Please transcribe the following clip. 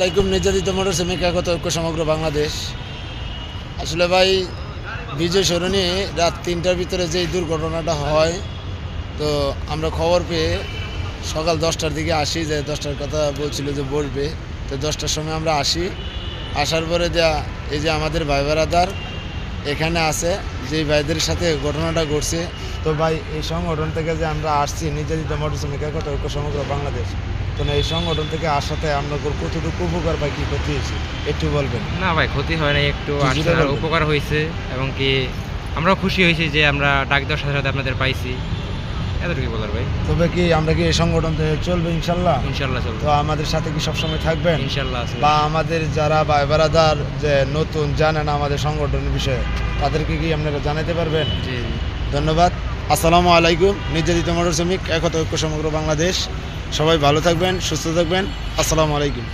আসসালামাইকুম। নির্যাতিত মোটর শ্রমিক একতা ঐক্য সমগ্র বাংলাদেশ। আসলে ভাই, বিজয় সরণি রাত 3টার ভিতরে যেই দুর্ঘটনাটা হয়, তো আমরা খবর পেয়ে সকাল 10টার দিকে আসি, যে 10টার কথা বলছিল যে বসবে, তো 10টার সময় আমরা আসি। আসার পরে এই যে আমাদের ভাই বেড়াদার এখানে আছে, যেই ভাইদের সাথে ঘটনাটা ঘটছে, তো ভাই এই সংগঠন থেকে যে আমরা আসছি, নির্যাতিত মোটর শ্রমিক একতা ঐক্য সমগ্র বাংলাদেশ, তো এই সংগঠন থেকে আসাতে আমরা কতটুকু উপকার পাই, কি ক্ষতি হয়েছে একটু বলবেন? না ভাই, ক্ষতি হয় না, একটু জি, আসলে যেটা বলবেন। উপকার হয়েছে এবং কি আমরাও খুশি হয়েছি যে আমরা ডাক দেওয়ার সাথে সাথে আপনাদের পাইছি, এতটুকুই বলার ভাই। তবে কি আমরা কি এই সংগঠন থেকে চলবে ইনশাল্লাহ? ইনশাল্লাহ চলবে, তো আমাদের সাথে কি সবসময় থাকবেন? ইনশাল্লাহ আছে। বা আমাদের যারা ভাই বেড়াদার যে নতুন জানেন আমাদের সংগঠনের বিষয়ে, তাদেরকে কি আপনারা জানাতে পারবেন? জি জি। ধন্যবাদ। আসসালামু আলাইকুম। নির্যাতিত মোটর শ্রমিক একতা ঐক্য সমগ্র বাংলাদেশ, সবাই ভালো থাকবেন, সুস্থ থাকবেন। আসসালামু আলাইকুম।